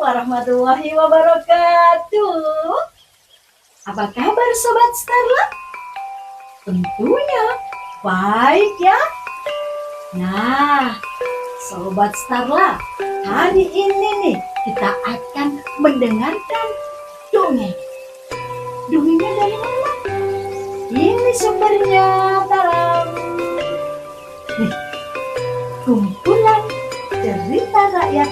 warahmatullahi wabarakatuh. Apa kabar Sobat Starla? Tentunya baik ya. Nah, Sobat Starla, hari ini nih kita akan mendengarkan dongeng. Dongengnya dari mana? Ini sumbernya dalam kumpulan cerita rakyat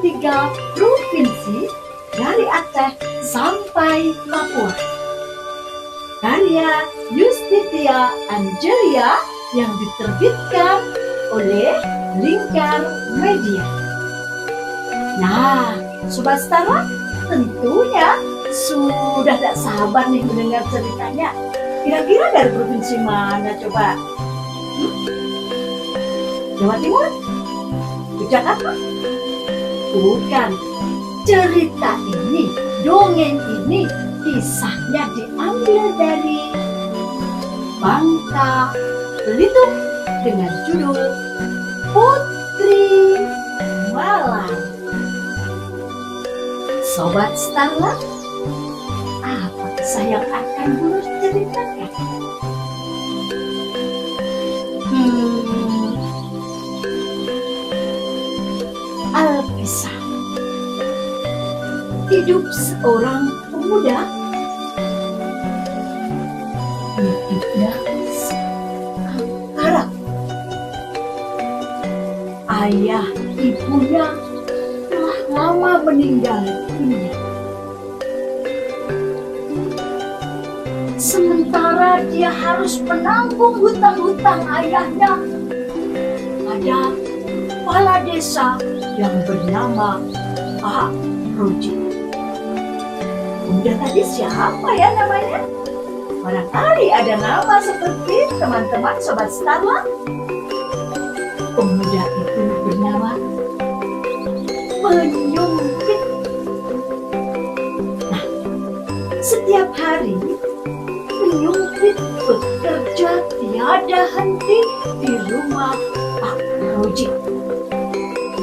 33 provinsi dari Aceh sampai Papua. Karya Yustitia Angelia yang diterbitkan oleh Lingkar Media. Nah, Sobat Starla, tentunya sudah tak sabar nih mendengar ceritanya. Kira-kira dari provinsi mana coba? Jawa Timur? Jakarta? Bukan. Cerita ini, dongeng ini, kisahnya diambil dari Bangka Belitung dengan judul Putri Malang. Sobat Starla, apa kisah yang akan Bulus ceritakan? Alkisah. Hidup seorang pemuda. Hidupnya sekarang. Ayah ibunya telah lama meninggal dunia. Sementara dia harus menanggung hutang-hutang ayahnya pada kepala desa yang bernama Pak Roji. Pemuda tadi siapa ya namanya? Barangkali ada nama seperti teman-teman Sobat Starla. Pemuda itu bernama Penyumpit. Nah, setiap hari Penyumpit bekerja tiada henti di rumah Pak Roji.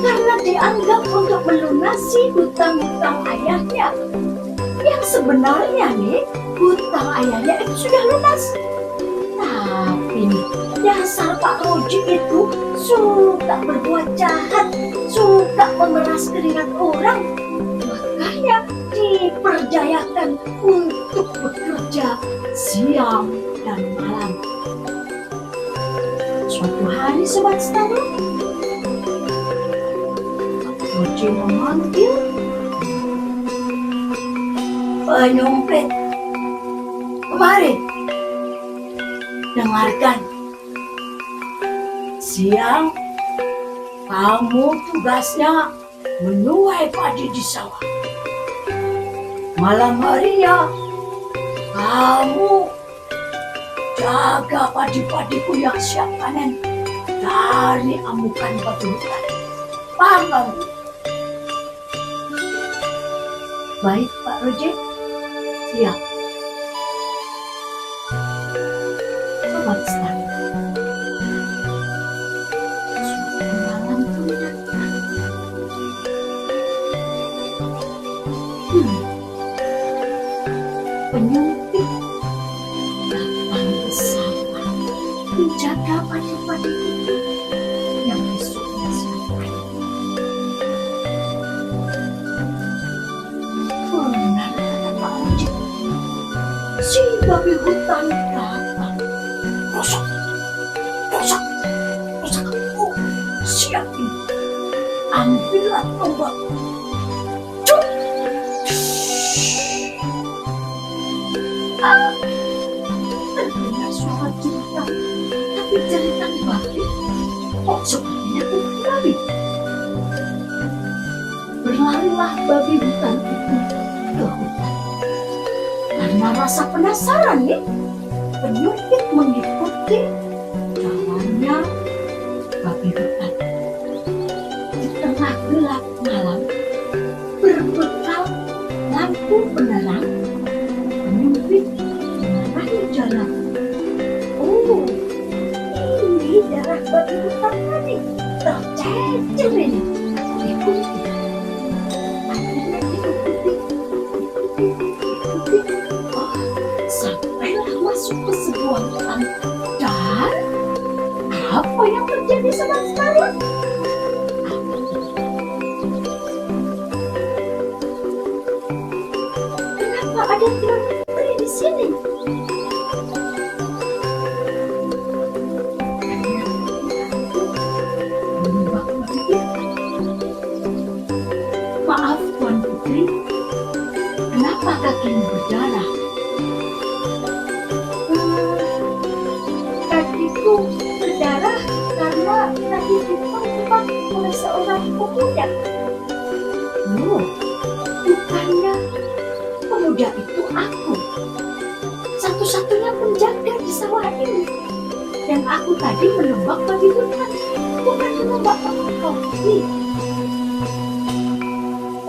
Karena dianggap untuk melunasi hutang-hutang ayahnya. Yang sebenarnya nih, hutang ayahnya itu sudah lunas. Tapi nih, dasar Pak Roji itu suka berbuat jahat, suka memeras keringat orang. Makanya diperdayakan untuk bekerja siang dan malam. Suatu hari Sobat Starla, Roji memanggil Penyumpit. Kemari, dengarkan. Siang, kamu tugasnya menuai padi di sawah. Malam harinya, kamu jaga padi-padiku yang siap panen dari amukan babi hutan. Paham kamu? Baik, Pak Roji. Siap. Sobat Starla, suatu malam pun datang. Penyumpit datang ke sawah menjaga padi-padi itu yang besoknya siap panen. Benar kata Pak Roji, si babi hutan datang. Rusak, rusak, rusak. Oh, siap ini. Ambillah tombak. Cuk. Terdengar suara jeritan, tapi jeritan babi kok sepertinya bukan babi. Berlarilah babi hutan itu ke hutan. Karena rasa penasaran nih, Penyumpit mengikuti jalannya babi hutan. Di tengah gelap malam, berbekal lampu penerang, Penyumpit mengarahkan jalan. Oh, ini darah babi hutan tadi tercecer ini. Ikuti. mengikuti. Oh, sampailah masuk ke sebuah hutan. Dan apa yang terjadi sobat sekalian? Kenapa ada Tuan Putri di sini? Maaf Tuan Putri, kenapa kakimu berdarah? Kakiku berdarah karena tadi ditembak oleh seorang pemuda. Oh, bukannya pemuda itu aku, satu-satunya penjaga di sawah ini. Dan aku tadi menembak babi hutan, bukan menembak engkau.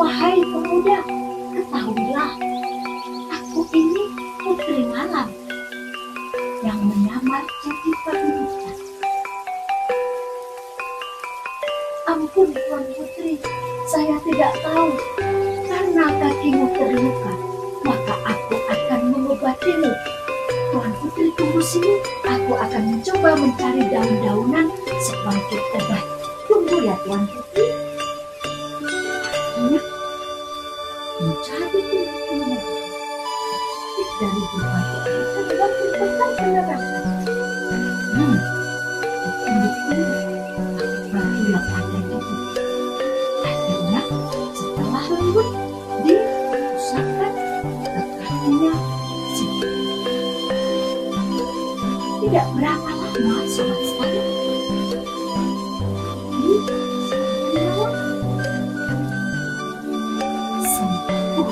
Wahai pemuda, ketahuilah, aku ini putri malam yang menyamar jadi babi hutan. Ampun Tuan Putri, saya tidak tahu. Karena kakimu terluka, maka aku akan mengobatimu. Tuan Putri tunggu sini, aku akan mencoba mencari daun-daunan sebagai obat. Tunggu ya Tuan Putri. Akhirnya mencari daun-daunan dari berbagai ikan dan berbagai penerangan. Bukti batu yang ada di situ. Akhirnya setelah lembut diusapkan ke kakinya si. Tidak berapa lama sobat sekalian. Sembuh.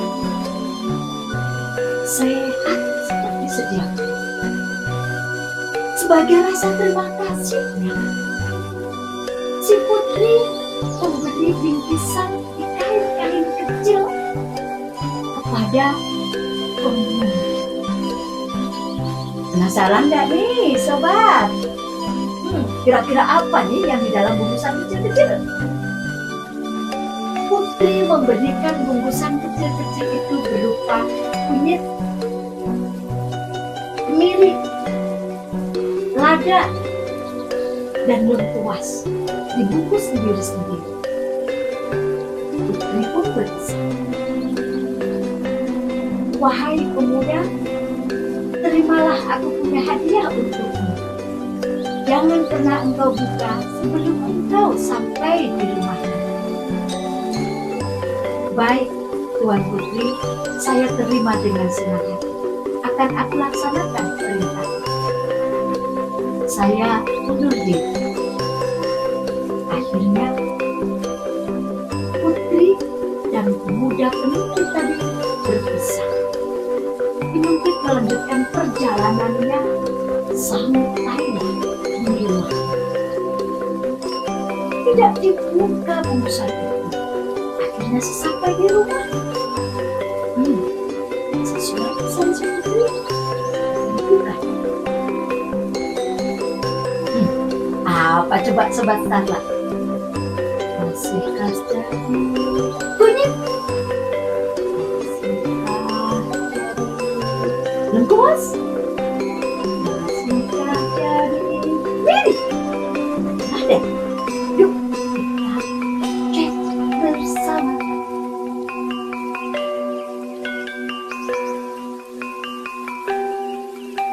Sehat seperti sedia. Sebagai rasa terima kasihnya, si putri memberi bingkisan di kain-kain kecil kepada penghuni. Penasaran nggak nih sobat? Kira-kira apa nih yang di dalam bungkusan kecil-kecil? Putri memberikan bungkusan kecil-kecil itu berupa kunyit, kemiri, lada, dan lengkuas, dibungkus sendiri-sendiri. Putri pun berpesan, wahai pemuda, terimalah aku punya hadiah untukmu. Jangan pernah engkau buka sebelum engkau sampai di rumahnya. Baik, Tuan Putri, saya terima dengan senang hati. Akan aku laksanakan perintah. Saya undur diri. Akhirnya, Putri dan pemuda penyumpit tadi berpisah. Penyumpit melanjutkan perjalanannya sampai di rumah. Tidak dibuka bungkusan itu. Akhirnya sesampai di rumah. Sesuai pesan si Putri, dibuka. Apa coba sobat Starla? Masihkah jadi kunyit? Lengkuas? Masihkah jadi kemiri? Ada. Yuk kita cek bersama.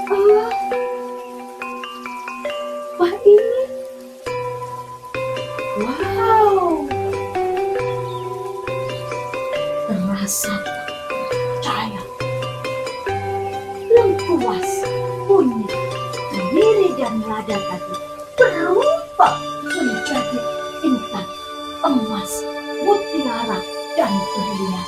Oh, wah ini, wow, terasa percaya. Lengkuas, kunyit, kemiri dan lada tadi berubah menjadi intan, emas, mutiara, dan berlian.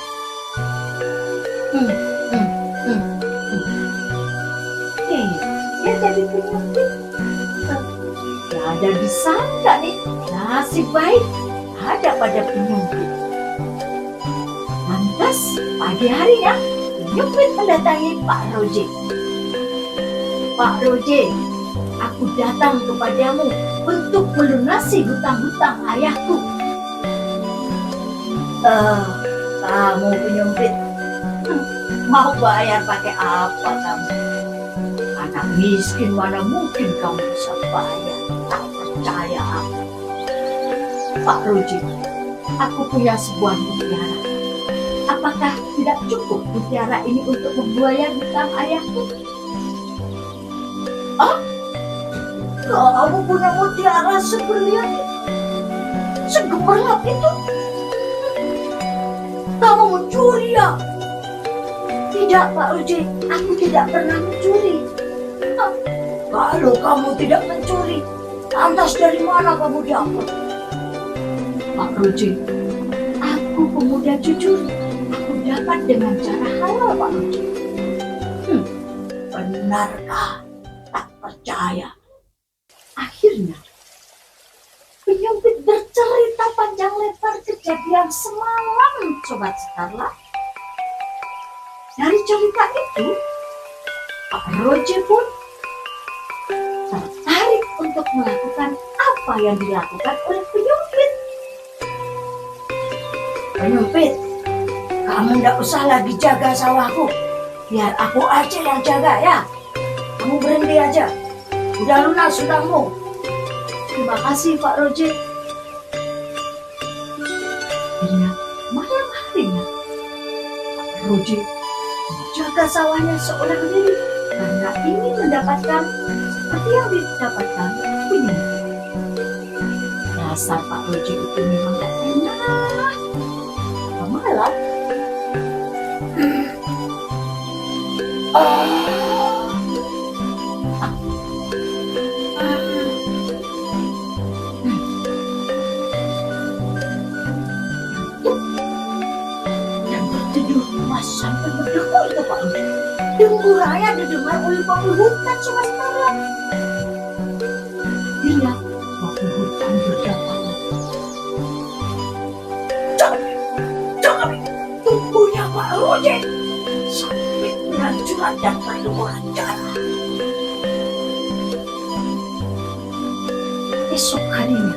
Dia jadi penyakit. Gak ada disangka nih, nasib baik ada pada penyakit. Lantas pagi harinya, penyakit mendatangi Pak Roje. Pak Roje, aku datang kepadamu untuk melunasi hutang-hutang ayahku. Kamu penyempit, Mau bayar pakai apa kamu? Anak miskin mana mungkin kamu bisa bayar? Tak percaya aku. Pak Roji, aku punya sebuah mutiara. Apakah tidak cukup mutiara ini untuk membayar hutang ayahku? Ah, kamu punya mutiara seberlian, segemerlap itu? Kamu mencuri ya? Tidak, Pak Roji, aku tidak pernah mencuri. Ah, kalau kamu tidak mencuri, lantas dari mana kamu dapat? Pak Roji, aku pemuda jujur. Aku dapat dengan cara halal, Pak Roji. Benarkah? Tak percaya. Akhirnya, penyumpit bercerita panjang lebar kejadian semalam, Sobat Starla. Dari cerita itu, Pak Roji pun tertarik untuk melakukan apa yang dilakukan oleh penyumpit. Penyumpit, kamu tidak usah lagi jaga sawahku. Biar aku aja yang jaga ya. Kamu berhenti aja. Udah lunas hutangmu. Terima kasih Pak Roji. Akhirnya malam harinya Pak Roji menjaga sawahnya seorang diri karena ingin mendapatkan seperti yang didapatkan penyumpit. Dasar Pak Roji itu memang tak enak. Malam dan berteduh emas sampai berdegup itu Pak Roji. Dengkuraya didengar oleh pemilik hutan semesta. Dia pemilik hutan berdatangan. Jangan tunggunya Pak Roji sampai pengancuran dan perlumuran darah. Esok harinya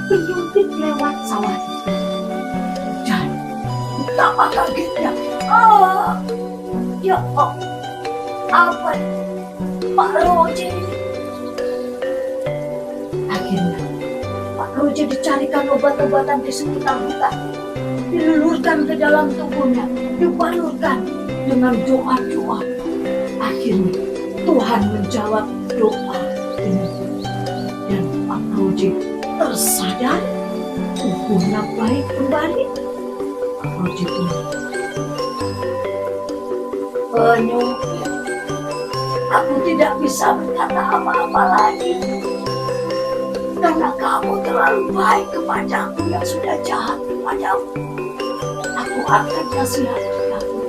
penyumpit lewat sawah itu dan betapa kagetnya. Ya apa Pak Roji? Akhirnya Pak Roji dicarikan obat-obatan di sekitar hutan, dilulurkan ke dalam tubuhnya, dibalurkan dengan doa-doa. Akhirnya Tuhan menjawab doa ini dan Pak Roji tersadar, tubuhnya baik kembali. Pak Roji pun, penyumpit, aku tidak bisa berkata apa-apa lagi karena kamu terlalu baik kepadaku yang sudah jahat kepadamu. Aku akan nasihati kamu.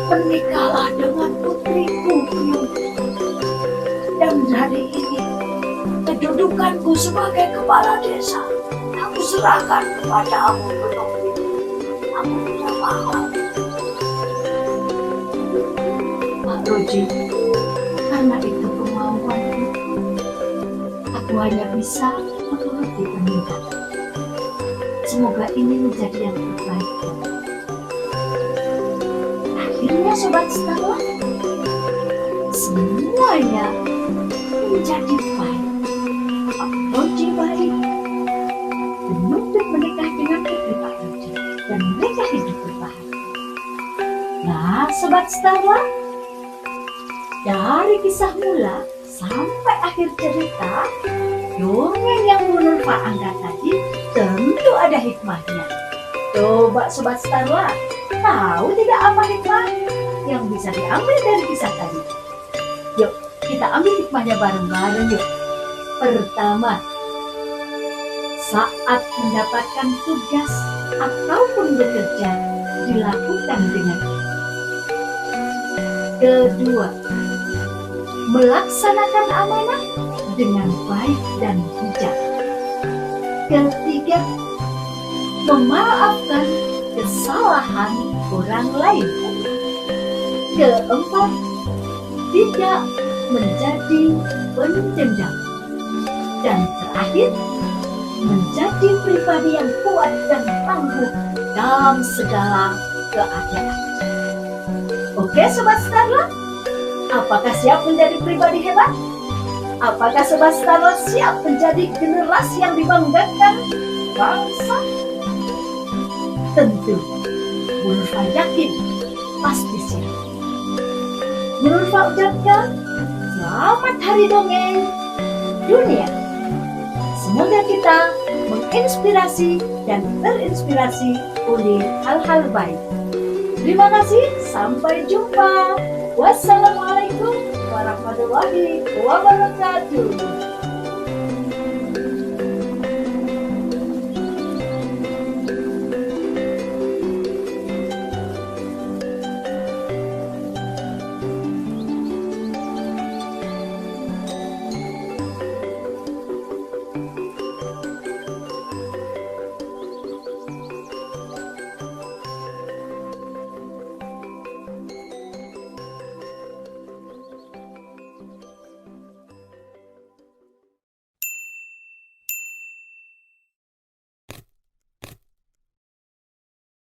Menikahlah dengan putriku penyumpit. Dan hari ini kedudukanku sebagai kepala desa aku serahkan kepadamu penyumpit. Aku tidak paham. Pak Roji, karena itu kemauanku, aku hanya bisa menuruti permintaan. Semoga ini menjadi yang terbaik. Akhirnya Sobat Starla, semuanya menjadi baik. Pak Roji baik, penyumpit menikah dengan putri Pak Roji, dan mereka hidup berbahagia. Nah, Sobat Starla, dari kisah mula sampai akhir cerita, dongeng yang menurut Pak Angga tadi tentu ada hikmahnya. Coba Sobat Starla, tahu tidak apa hikmah yang bisa diambil dari kisah tadi? Yuk, kita ambil hikmahnya bareng-bareng yuk. Pertama, saat mendapatkan tugas ataupun bekerja, dilakukan dengan baik. Kedua, melaksanakan amanah dengan baik dan bijak. Ketiga, memaafkan kesalahan orang lain. Keempat, tidak menjadi pendendam. Dan terakhir, menjadi pribadi yang kuat dan tangguh dalam segala keadaan. Oke Sobat Starlord, apakah siap menjadi pribadi hebat? Apakah Sobat Starlord siap menjadi generasi yang dibanggakan bangsa? Tentu, Bu Nurfa yakin pasti siap. Bu Nurfa ucapkan selamat hari dongeng dunia. Semoga kita menginspirasi dan terinspirasi oleh hal-hal baik. Terima kasih, sampai jumpa. Wassalamualaikum warahmatullahi wabarakatuh.